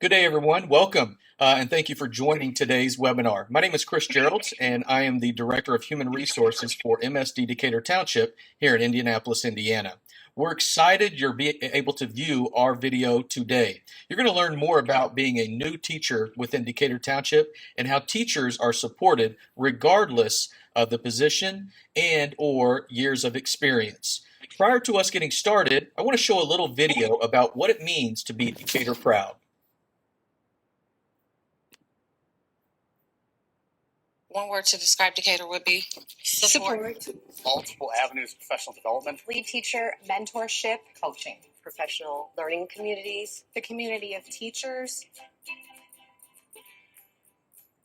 Good day, everyone. Welcome, and thank you for joining today's webinar. My name is Chris Geralds, and I am the Director of Human Resources for MSD Decatur Township here in Indianapolis, Indiana. We're excited you're able to view our video today. You're going to learn more about being a new teacher within Decatur Township and how teachers are supported regardless of the position and or years of experience. Prior to us getting started, I want to show a little video about what it means to be Decatur proud. One word to describe Decatur would be support. Multiple avenues of professional development. Lead teacher, mentorship, coaching, professional learning communities, the community of teachers.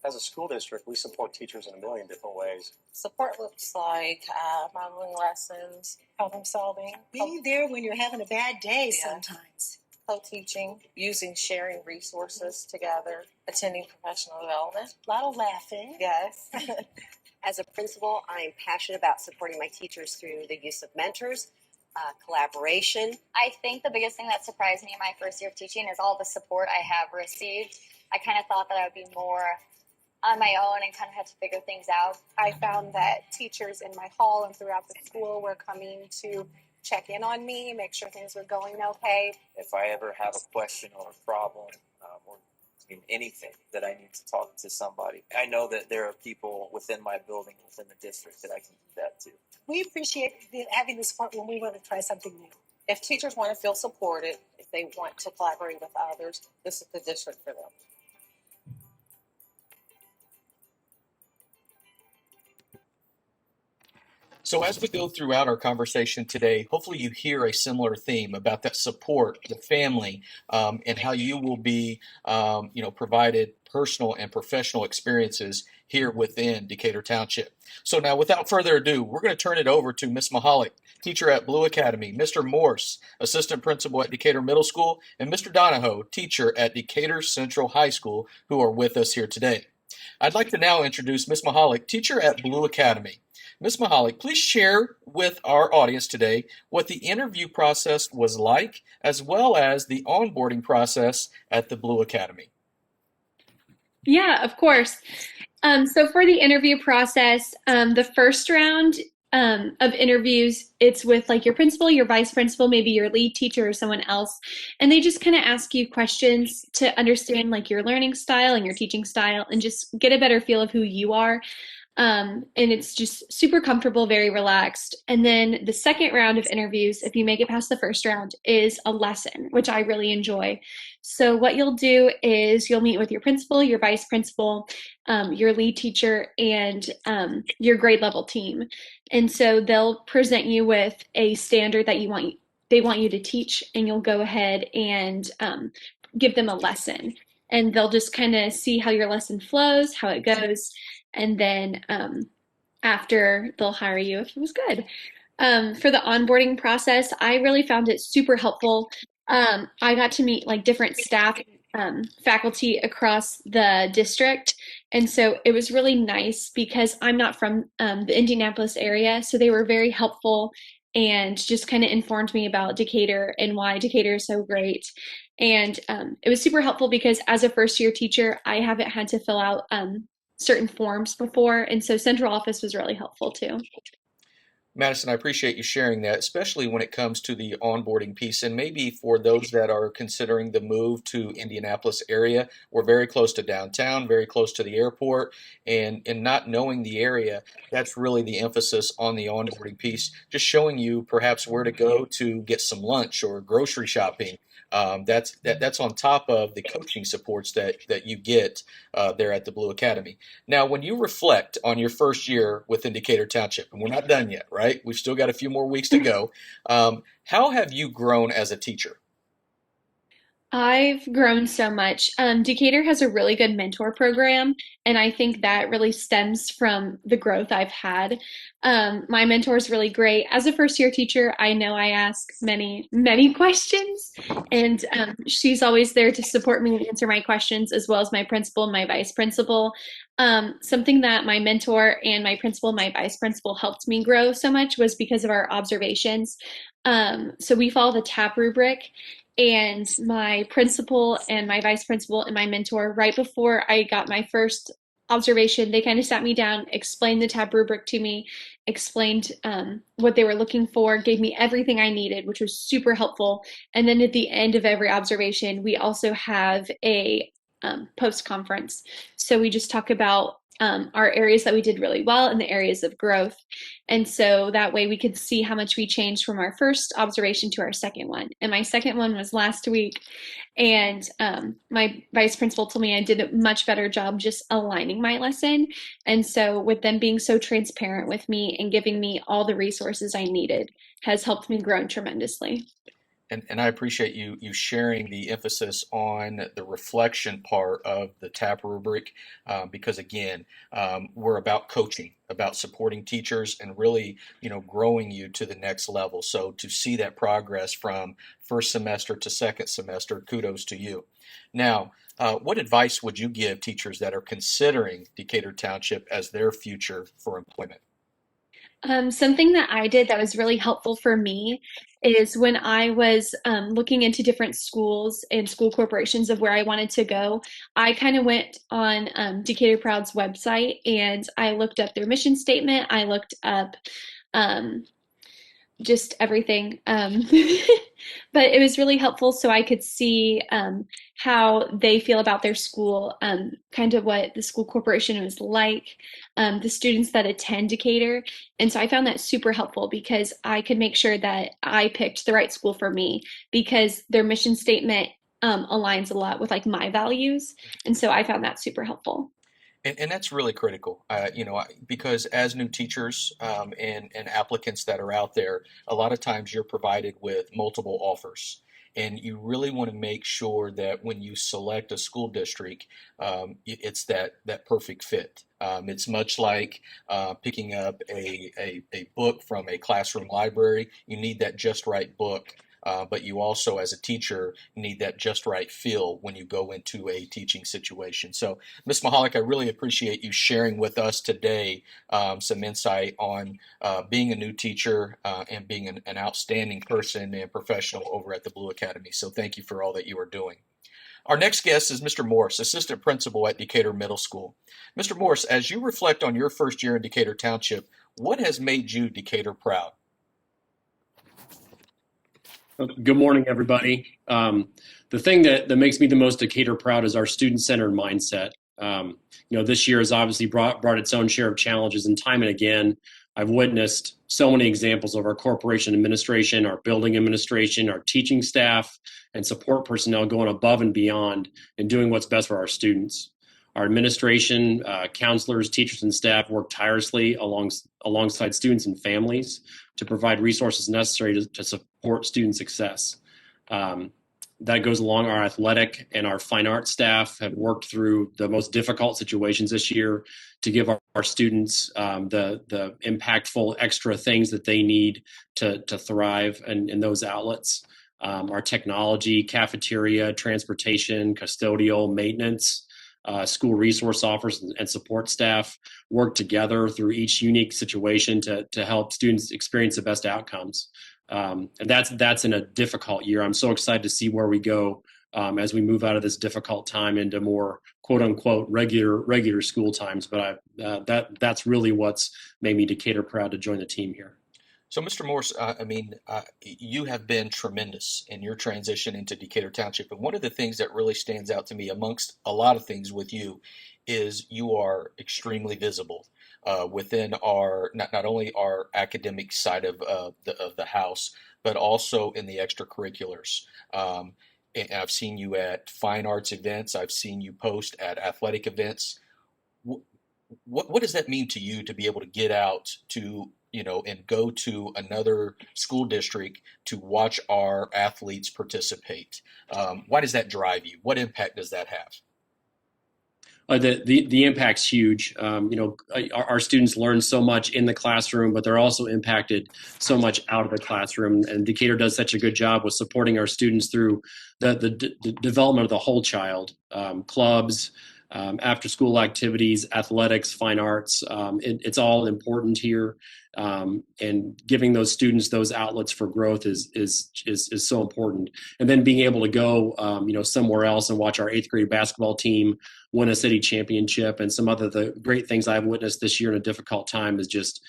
As a school district, we support teachers in a million different ways. Support looks like modeling lessons, Problem solving. Be there when you're having a bad day Yeah. sometimes. co-teaching, using sharing resources together, attending professional development. A lot of laughing. Yes. As a principal, I'm passionate about supporting my teachers through the use of mentors, collaboration. I think the biggest thing that surprised me in my first year of teaching is all the support I have received. I kind of thought that I would be more on my own and kind of had to figure things out. I found that teachers in my hall and throughout the school were coming to check in on me, make sure things were going okay. If I ever have a question or a problem or anything that I need to talk to somebody, I know that there are people within my building, within the district that I can do that to. We appreciate having the support when we want to try something new. If teachers want to feel supported, if they want to collaborate with others, this is the district for them. So as we go throughout our conversation today, hopefully you hear a similar theme about that support, the family, and how you will be, provided personal and professional experiences here within Decatur Township. So now, without further ado, we're going to turn it over to Ms. Mahalik, teacher at Blue Academy, Mr. Morse, assistant principal at Decatur Middle School, and Mr. Donahoe, teacher at Decatur Central High School, who are with us here today. I'd like to now introduce Ms. Mahalik, teacher at Blue Academy. Ms. Mahalik, please share with our audience today what the interview process was like, as well as the onboarding process at the Blue Academy. Yeah, of course. So for the interview process, the first round of interviews, it's with like your principal, your vice principal, maybe your lead teacher or someone else. And they just kind of ask you questions to understand like your learning style and your teaching style and just get a better feel of who you are. And it's just super comfortable, very relaxed. And then the second round of interviews, if you make it past the first round, is a lesson, which I really enjoy. So what you'll do is you'll meet with your principal, your vice principal, your lead teacher, and your grade level team. And so they'll present you with a standard that they want you to teach, and you'll go ahead and give them a lesson. And they'll just kind of see how your lesson flows, how it goes. And then after, they'll hire you if it was good. For the onboarding process, I really found it super helpful. I got to meet like different staff, faculty across the district. And so it was really nice because I'm not from the Indianapolis area. So they were very helpful and just kind of informed me about Decatur and why Decatur is so great. And it was super helpful because as a first year teacher, I haven't had to fill out certain forms before. And so central office was really helpful too. Madison, I appreciate you sharing that, especially when it comes to the onboarding piece. And maybe for those that are considering the move to Indianapolis area, we're very close to downtown, very close to the airport, and not knowing the area, that's really the emphasis on the onboarding piece, just showing you perhaps where to go to get some lunch or grocery shopping. That's on top of the coaching supports that you get there at the Blue Academy. Now, when you reflect on your first year within Decatur Township, and we're not done yet, right? We've still got a few more weeks to go. How have you grown as a teacher? I've grown so much. Decatur has a really good mentor program, and I think that really stems from the growth I've had. My mentor is really great. As a first-year teacher, I know I ask many, many questions, and she's always there to support me and answer my questions, as well as my principal and my vice principal. Something that my mentor and my principal, my vice principal helped me grow so much was because of our observations. So we follow the TAP rubric, and my principal and my vice principal and my mentor, right before I got my first observation, they kind of sat me down, explained the TAP rubric to me, explained what they were looking for, gave me everything I needed, which was super helpful. And then at the end of every observation, we also have a post conference. So we just talk about our areas that we did really well and the areas of growth. And so that way we could see how much we changed from our first observation to our second one. And my second one was last week. And my vice principal told me I did a much better job just aligning my lesson. And so with them being so transparent with me and giving me all the resources I needed has helped me grow tremendously. And I appreciate you sharing the emphasis on the reflection part of the TAP rubric, because again, we're about coaching, about supporting teachers, and really, growing you to the next level. So to see that progress from first semester to second semester, kudos to you. Now, what advice would you give teachers that are considering Decatur Township as their future for employment? Something that I did that was really helpful for me is when I was looking into different schools and school corporations of where I wanted to go, I kind of went on Decatur Proud's website and I looked up their mission statement. I looked up um, just everything. But it was really helpful so I could see how they feel about their school, kind of what the school corporation was like, the students that attend Decatur. And so I found that super helpful because I could make sure that I picked the right school for me because their mission statement aligns a lot with like my values. And so I found that super helpful. And that's really critical, because as new teachers and applicants that are out there, a lot of times you're provided with multiple offers. And you really want to make sure that when you select a school district, it's that perfect fit. It's much like picking up a book from a classroom library. You need that just right book. But you also, as a teacher, need that just right feel when you go into a teaching situation. So, Ms. Mahalik, I really appreciate you sharing with us today some insight on being a new teacher and being an outstanding person and professional over at the Blue Academy. So thank you for all that you are doing. Our next guest is Mr. Morse, Assistant Principal at Decatur Middle School. Mr. Morse, as you reflect on your first year in Decatur Township, what has made you Decatur proud? Good morning, everybody. The thing that makes me the most Decatur proud is our student-centered mindset. This year has obviously brought its own share of challenges, and time and again, I've witnessed so many examples of our corporation administration, our building administration, our teaching staff, and support personnel going above and beyond and doing what's best for our students. Our administration, counselors, teachers, and staff work tirelessly alongside students and families to provide resources necessary to support student success. That goes along. Our athletic and our fine arts staff have worked through the most difficult situations this year to give our students the impactful extra things that they need to thrive in those outlets. Our technology, cafeteria, transportation, custodial, maintenance, school resource officers and support staff work together through each unique situation to help students experience the best outcomes. And that's in a difficult year. I'm so excited to see where we go as we move out of this difficult time into more quote unquote regular school times. But that's really what's made me Decatur proud to join the team here. So, Mr. Morse, you have been tremendous in your transition into Decatur Township. And one of the things that really stands out to me amongst a lot of things with you is you are extremely visible within our, not only our academic side of the house, but also in the extracurriculars. And I've seen you at fine arts events. I've seen you post at athletic events. What does that mean to you to be able to get out to and go to another school district to watch our athletes participate? Why does that drive you? What impact does that have? The impact's huge. Our students learn so much in the classroom, but they're also impacted so much out of the classroom. And Decatur does such a good job with supporting our students through the development of the whole child, clubs, after school activities, athletics, fine arts. It's all important here. And giving those students those outlets for growth is so important. And then being able to go, somewhere else and watch our 8th grade basketball team win a city championship and some other the great things I've witnessed this year in a difficult time is just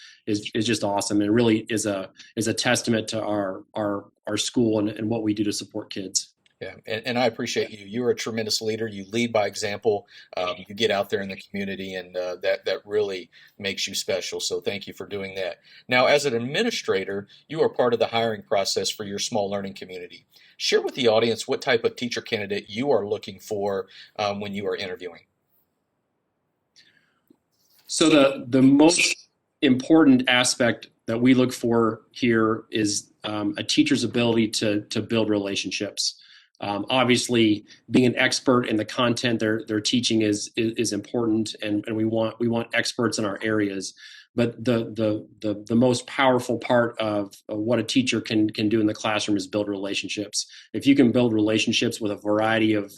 awesome, and really is a testament to our school and what we do to support kids. Yeah, and I appreciate you. You're a tremendous leader. You lead by example. You get out there in the community, and that really makes you special. So thank you for doing that. Now, as an administrator, you are part of the hiring process for your small learning community. Share with the audience what type of teacher candidate you are looking for when you are interviewing. So the most important aspect that we look for here is a teacher's ability to build relationships. Obviously, being an expert in the content they're teaching is important, and we want experts in our areas. But the most powerful part of what a teacher can do in the classroom is build relationships. If you can build relationships with a variety of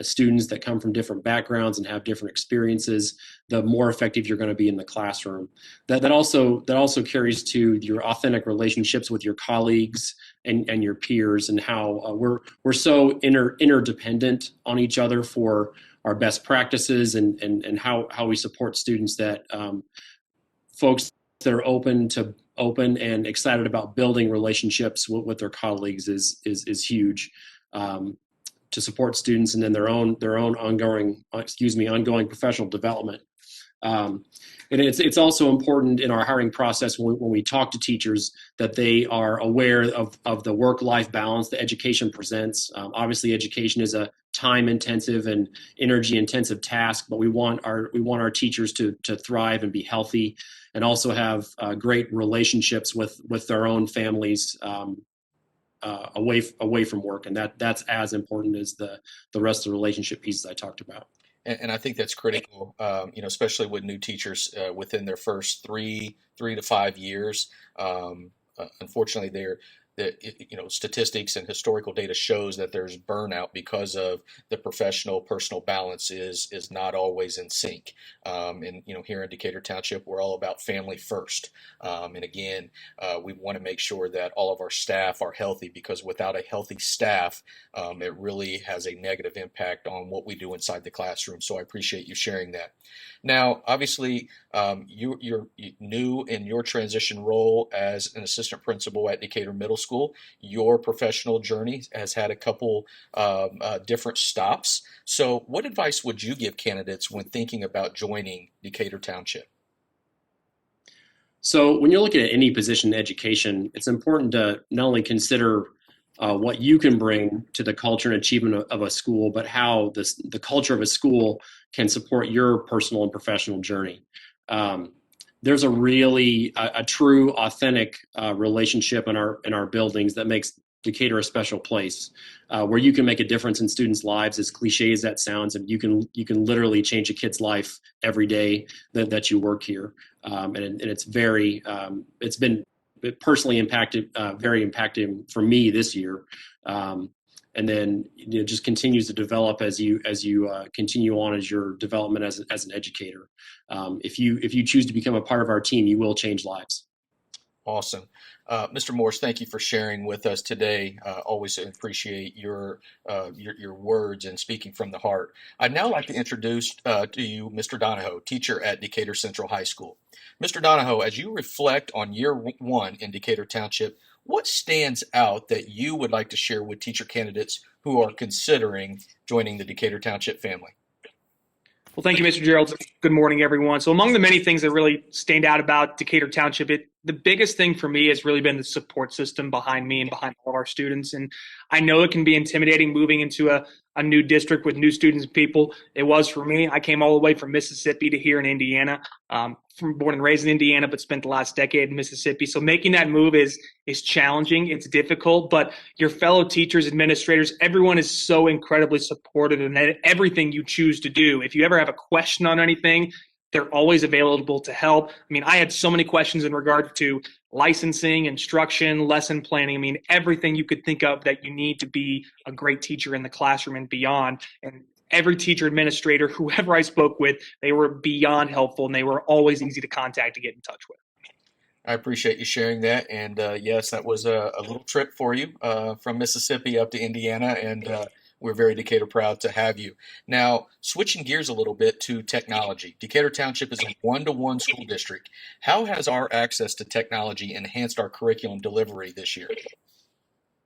students that come from different backgrounds and have different experiences, the more effective you're going to be in the classroom. That also carries to your authentic relationships with your colleagues and your peers, and how we're so interdependent on each other for our best practices and how we support students, that folks that are open and excited about building relationships with their colleagues is huge. To support students and then their own ongoing professional development. And it's also important in our hiring process when we talk to teachers that they are aware of the work-life balance that education presents. Obviously, education is a time-intensive and energy-intensive task, but we want our teachers to thrive and be healthy, and also have great relationships with their own families. Away from work, and that's as important as the rest of the relationship pieces I talked about. And I think that's critical, especially with new teachers within their first 3 to 5 years. Unfortunately, statistics and historical data shows that there's burnout because of the personal balance is not always in sync. And here in Decatur Township, we're all about family first. And again, we want to make sure that all of our staff are healthy, because without a healthy staff, it really has a negative impact on what we do inside the classroom. So I appreciate you sharing that. Now, obviously, you're new in your transition role as an assistant principal at Decatur Middle School. Your professional journey has had a couple different stops. So what advice would you give candidates when thinking about joining Decatur Township? So when you're looking at any position in education, it's important to not only consider what you can bring to the culture and achievement of a school, but how the culture of a school can support your personal and professional journey. There's a true, authentic relationship in our buildings that makes Decatur a special place, where you can make a difference in students' lives, as cliche as that sounds, and you can literally change a kid's life every day that you work here. And it's personally very impacted for me this year. And then just continues to develop as you continue on as your development as an educator. If you choose to become a part of our team, you will change lives. Awesome. Mr. Morse, thank you for sharing with us today. Always appreciate your words and speaking from the heart. I'd now like to introduce to you Mr. Donahoe, teacher at Decatur Central High School. Mr. Donahoe, as you reflect on year one in Decatur Township, what stands out that you would like to share with teacher candidates who are considering joining the Decatur Township family? Well, thank you, Mr. Gerald. Good morning, everyone. So among the many things that really stand out about Decatur Township, the biggest thing for me has really been the support system behind me and behind all of our students. And I know it can be intimidating moving into a new district with new students and people. It was for me. I came all the way from Mississippi to here in Indiana. Born and raised in Indiana, but spent the last decade in Mississippi. So making that move is challenging. It's difficult, but your fellow teachers, administrators, everyone is so incredibly supportive in everything you choose to do. If you ever have a question on anything, they're always available to help. I mean, I had so many questions in regard to licensing, instruction, lesson planning. I mean, everything you could think of that you need to be a great teacher in the classroom and beyond. And every teacher, administrator, whoever I spoke with, they were beyond helpful, and they were always easy to contact to get in touch with. I appreciate you sharing that. And yes, that was a little trip for you from Mississippi up to Indiana. And we're very Decatur proud to have you. Now, switching gears a little bit to technology. Decatur Township is a one-to-one school district. How has our access to technology enhanced our curriculum delivery this year?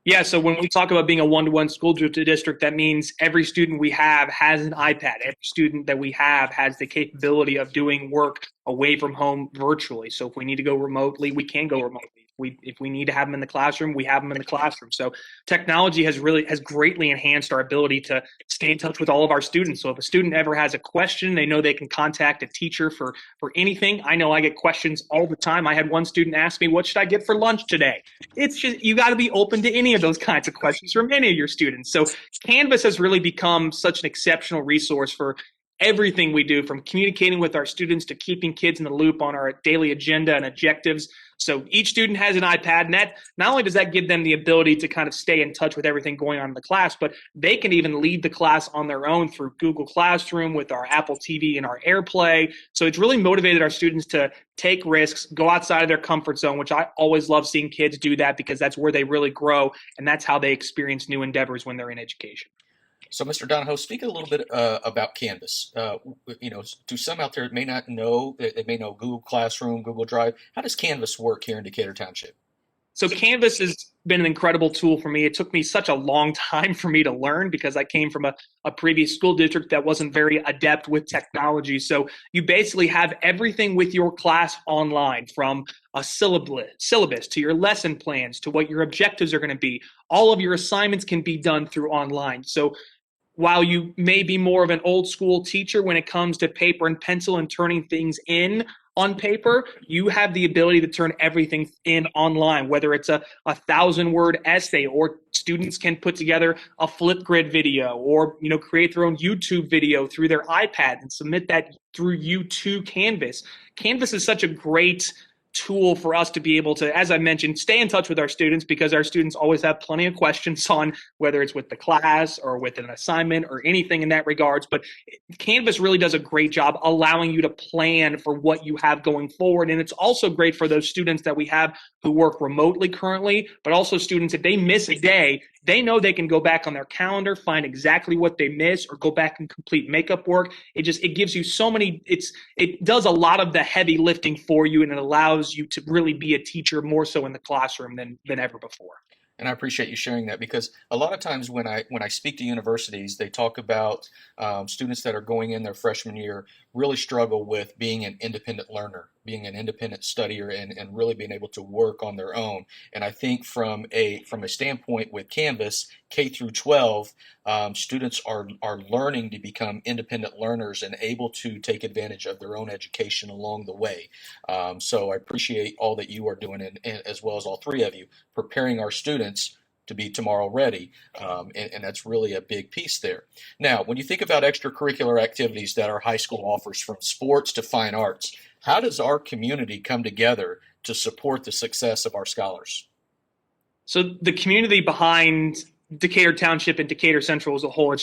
Yeah, so when we talk about being a one-to-one school district, that means every student we have has an iPad. Every student that we have has the capability of doing work away from home virtually. So if we need to go remotely, we can go remotely. If we need to have them in the classroom, we have them in the classroom. So technology has greatly enhanced our ability to stay in touch with all of our students. So if a student ever has a question, they know they can contact a teacher for anything. I know I get questions all the time. I had one student ask me, "What should I get for lunch today?" It's just, you got to be open to any of those kinds of questions from any of your students. So Canvas has really become such an exceptional resource for everything we do, from communicating with our students to keeping kids in the loop on our daily agenda and objectives. So each student has an iPad, and that not only does that give them the ability to kind of stay in touch with everything going on in the class, but they can even lead the class on their own through Google Classroom with our Apple TV and our AirPlay. So it's really motivated our students to take risks, go outside of their comfort zone, which I always love seeing kids do that, because that's where they really grow, and that's how they experience new endeavors when they're in education. So, Mr. Donahoe, speak a little bit about Canvas. To some out there, may not know, they may know Google Classroom, Google Drive. How does Canvas work here in Decatur Township? So Canvas has been an incredible tool for me. It took me such a long time for me to learn, because I came from a previous school district that wasn't very adept with technology. So you basically have everything with your class online, from a syllabus to your lesson plans to what your objectives are going to be. All of your assignments can be done through online. So while you may be more of an old school teacher when it comes to paper and pencil and turning things in on paper, you have the ability to turn everything in online, whether it's a 1,000-word essay, or students can put together a Flipgrid video, or create their own YouTube video through their iPad and submit that through you to Canvas. Canvas is such a great tool for us to be able to, as I mentioned, stay in touch with our students, because our students always have plenty of questions on whether it's with the class or with an assignment or anything in that regards. But Canvas really does a great job allowing you to plan for what you have going forward. And it's also great for those students that we have who work remotely currently, but also students, if they miss a day, they know they can go back on their calendar, find exactly what they missed, or go back and complete makeup work. It gives you so many, it does a lot of the heavy lifting for you, and it allows you to really be a teacher more so in the classroom than ever before. And I appreciate you sharing that, because a lot of times when I speak to universities, they talk about students that are going in their freshman year really struggle with being an independent learner, being an independent studier, and really being able to work on their own. And I think from a standpoint with Canvas, K through 12, students are learning to become independent learners and able to take advantage of their own education along the way. So I appreciate all that you are doing, and as well as all three of you, preparing our students to be tomorrow ready, and that's really a big piece there. Now, when you think about extracurricular activities that our high school offers, from sports to fine arts, how does our community come together to support the success of our scholars? So the community behind Decatur Township and Decatur Central as a whole,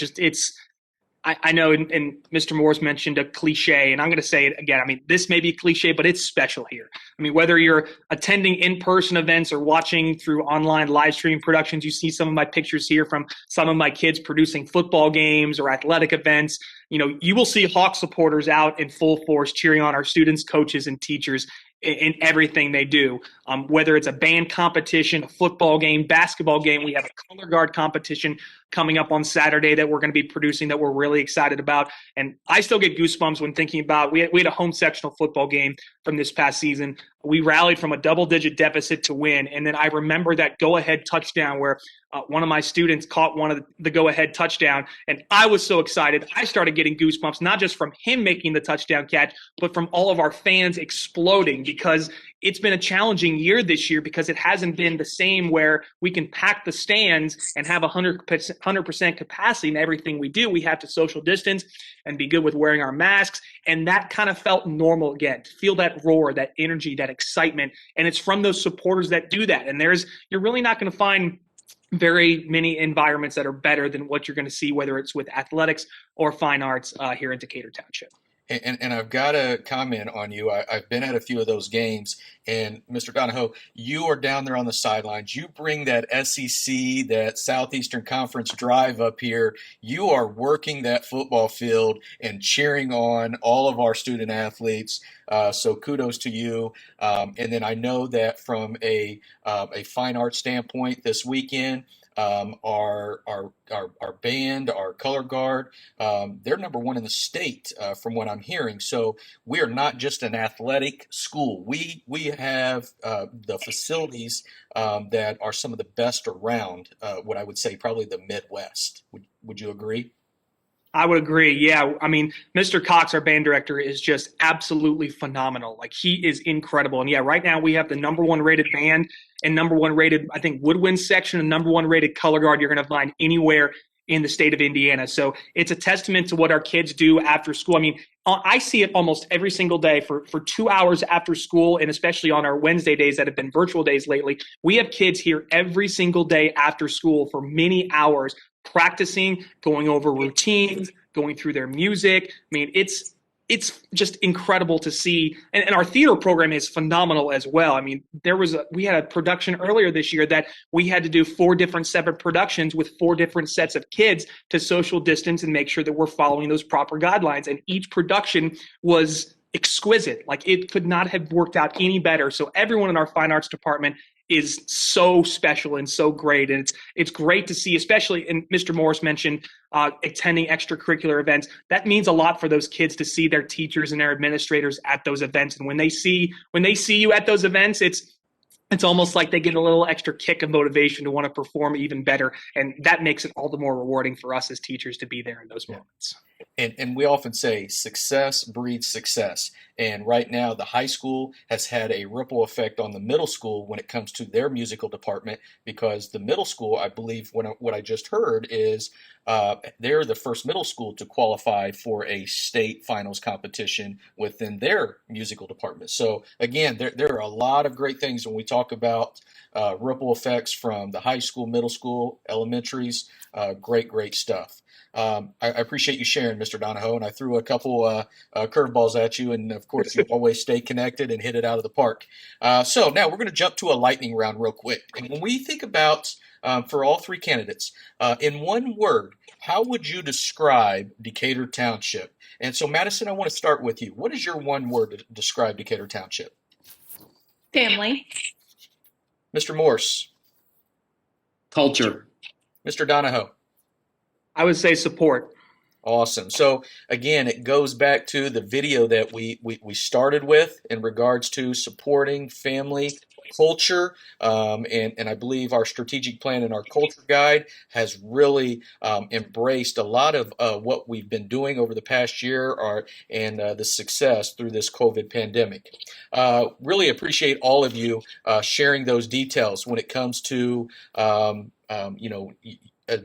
I know, and Mr. Moore's mentioned a cliche, and I'm going to say it again. I mean, this may be cliche, but it's special here. I mean, whether you're attending in-person events or watching through online live stream productions, you see some of my pictures here from some of my kids producing football games or athletic events. You will see Hawk supporters out in full force cheering on our students, coaches, and teachers in everything they do, whether it's a band competition, a football game, basketball game. We have a color guard competition coming up on Saturday that we're going to be producing that we're really excited about. And I still get goosebumps when thinking about, we had a home sectional football game from this past season. We rallied from a double-digit deficit to win. And then I remember that go-ahead touchdown where one of my students caught one of the go-ahead touchdown, and I was so excited. I started getting goosebumps, not just from him making the touchdown catch, but from all of our fans exploding, because it's been a challenging year this year, because it hasn't been the same where we can pack the stands and have 100% capacity in everything we do. We have to social distance and be good with wearing our masks, and that kind of felt normal again, to feel that roar, that energy, that excitement, and it's from those supporters that do that. And you're really not going to find very many environments that are better than what you're going to see, whether it's with athletics or fine arts here in Decatur Township. And I've got to comment on you. I've been at a few of those games, and Mr. Donahoe, you are down there on the sidelines. You bring that SEC, that Southeastern Conference drive up here. You are working that football field and cheering on all of our student athletes. So kudos to you. And then I know that from a fine arts standpoint this weekend, our band, our color guard, they're number one in the state from what I'm hearing. So we are not just an athletic school. We have the facilities that are some of the best around. What I would say probably the Midwest. Would you agree? I would agree. Yeah. I mean, Mr. Cox, our band director, is just absolutely phenomenal. Like, he is incredible. And yeah, right now we have the number one rated band and number one rated, I think, woodwind section and number one rated color guard you're going to find anywhere in the state of Indiana. So it's a testament to what our kids do after school. I mean, I see it almost every single day for 2 hours after school, and especially on our Wednesday days that have been virtual days lately. We have kids here every single day after school for many hours practicing, going over routines, going through their music. I mean, it's just incredible to see. And our theater program is phenomenal as well. I mean, we had a production earlier this year that we had to do 4 different separate productions with 4 different sets of kids to social distance and make sure that we're following those proper guidelines. And each production was exquisite. Like, it could not have worked out any better. So everyone in our fine arts department is so special and so great. And it's great to see, especially, and Mr. Morris mentioned attending extracurricular events. That means a lot for those kids to see their teachers and their administrators at those events. And when they see you at those events, it's almost like they get a little extra kick of motivation to want to perform even better. And that makes it all the more rewarding for us as teachers to be there in those moments. And we often say success breeds success. And right now, the high school has had a ripple effect on the middle school when it comes to their musical department, because the middle school, I believe, what I just heard is they're the first middle school to qualify for a state finals competition within their musical department. So again, there are a lot of great things when we talk about ripple effects from the high school, middle school, elementaries. Great stuff. I appreciate you sharing, Mr. Donahoe, and I threw a couple curveballs at you, and of course you always stay connected and hit it out of the park. So now we're going to jump to a lightning round real quick. And when we think about, for all 3 candidates, in one word, how would you describe Decatur Township? And so, Madison, I want to start with you. What is your one word to describe Decatur Township? Family. Mr. Morse. Culture. Mr. Donahoe. I would say support. Awesome. So again, it goes back to the video that we started with in regards to supporting family culture. And I believe our strategic plan and our culture guide has really embraced a lot of what we've been doing over the past year and the success through this COVID pandemic. Really appreciate all of you sharing those details when it comes to,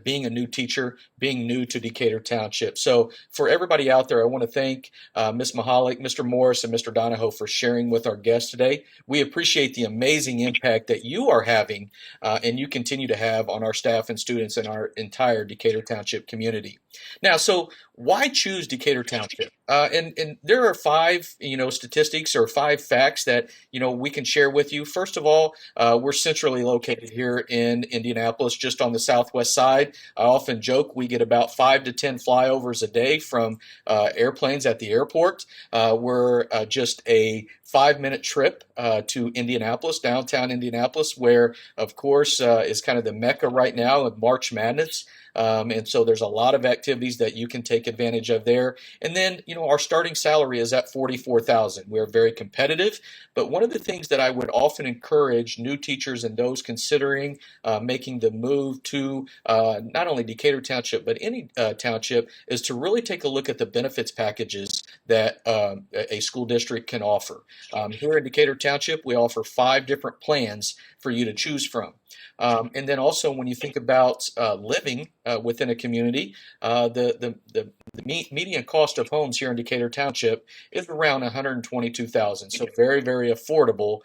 being a new teacher, being new to Decatur Township. So for everybody out there, I want to thank Ms. Mahalik, Mr. Morris, and Mr. Donahoe for sharing with our guests today. We appreciate the amazing impact that you are having and you continue to have on our staff and students and our entire Decatur Township community. Now, so why choose Decatur Township? And there are 5, statistics or 5 facts that, we can share with you. First of all, we're centrally located here in Indianapolis, just on the southwest side. I often joke we get about 5 to 10 flyovers a day from airplanes at the airport. We're just a 5-minute trip to Indianapolis, downtown Indianapolis, where, of course, is kind of the mecca right now of March Madness. And so there's a lot of activities that you can take advantage of there. And then, our starting salary is at $44,000. We're very competitive. But one of the things that I would often encourage new teachers and those considering making the move to not only Decatur Township, but any township, is to really take a look at the benefits packages that a school district can offer. Here in Decatur Township, we offer 5 different plans for you to choose from. And then also when you think about living within a community, the median cost of homes here in Decatur Township is around $122,000. So very, very affordable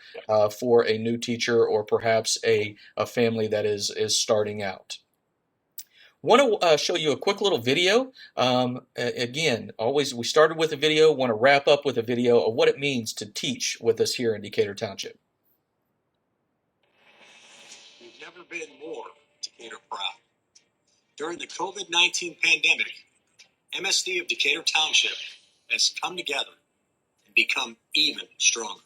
for a new teacher or perhaps a family that is starting out. Want to show you a quick little video. Again, always we started with a video, want to wrap up with a video of what it means to teach with us here in Decatur Township. We've never been more Decatur proud. During the COVID-19 pandemic, MSD of Decatur Township has come together and become even stronger.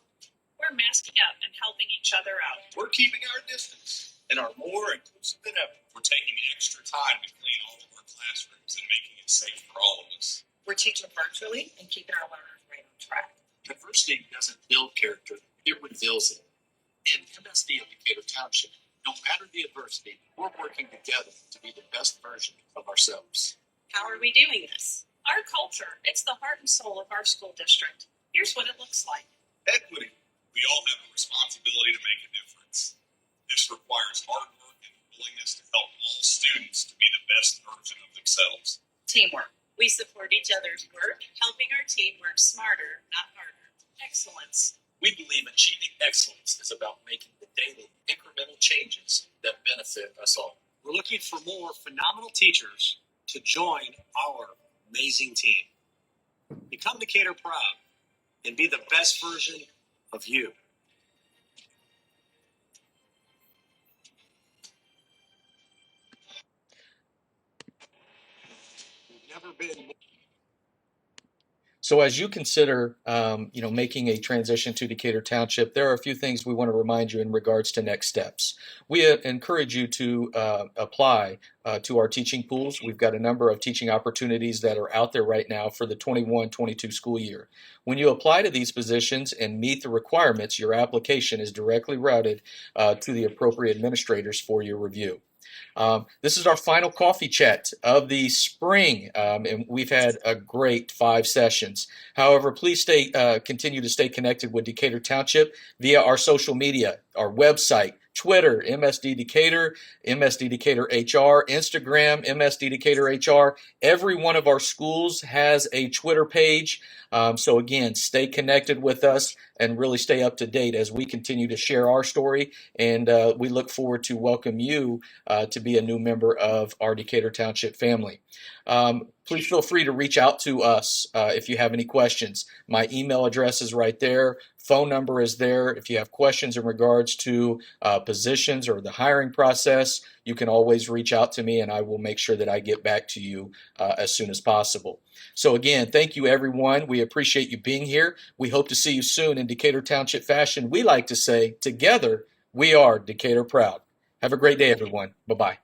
We're masking up and helping each other out. We're keeping our distance and are more inclusive than ever. We're taking extra time to clean all of our classrooms and making it safe for all of us. We're teaching virtually and keeping our learners right on track. Diversity doesn't build character, it reveals it. In MSD of Decatur Township, no matter the adversity, we're working together to be the best version of ourselves. How are we doing this? Our culture, it's the heart and soul of our school district. Here's what it looks like. Equity. We all have a responsibility to make a difference. This requires hard work and willingness to help all students to be the best version of themselves. Teamwork. We support each other's work, helping our team work smarter, not harder. Excellence. We believe achieving excellence is about making the daily incremental changes that benefit us all. We're looking for more phenomenal teachers to join our amazing team. Become Decatur proud and be the best version of you. We've never been more. So as you consider, making a transition to Decatur Township, there are a few things we want to remind you in regards to next steps. We encourage you to apply to our teaching pools. We've got a number of teaching opportunities that are out there right now for the 21-22 school year. When you apply to these positions and meet the requirements, your application is directly routed to the appropriate administrators for your review. This is our final coffee chat of the spring, and we've had a great 5 sessions. However, please continue to stay connected with Decatur Township via our social media, our website, Twitter, MSD Decatur, MSD Decatur HR, Instagram, MSD Decatur HR. Every one of our schools has a Twitter page. So again, stay connected with us and really stay up to date as we continue to share our story. And we look forward to welcome you to be a new member of our Decatur Township family. Please feel free to reach out to us if you have any questions. My email address is right there. Phone number is there. If you have questions in regards to positions or the hiring process, you can always reach out to me and I will make sure that I get back to you as soon as possible. So again, thank you everyone. We appreciate you being here. We hope to see you soon in Decatur Township fashion. We like to say, together, we are Decatur proud. Have a great day, everyone. Bye-bye.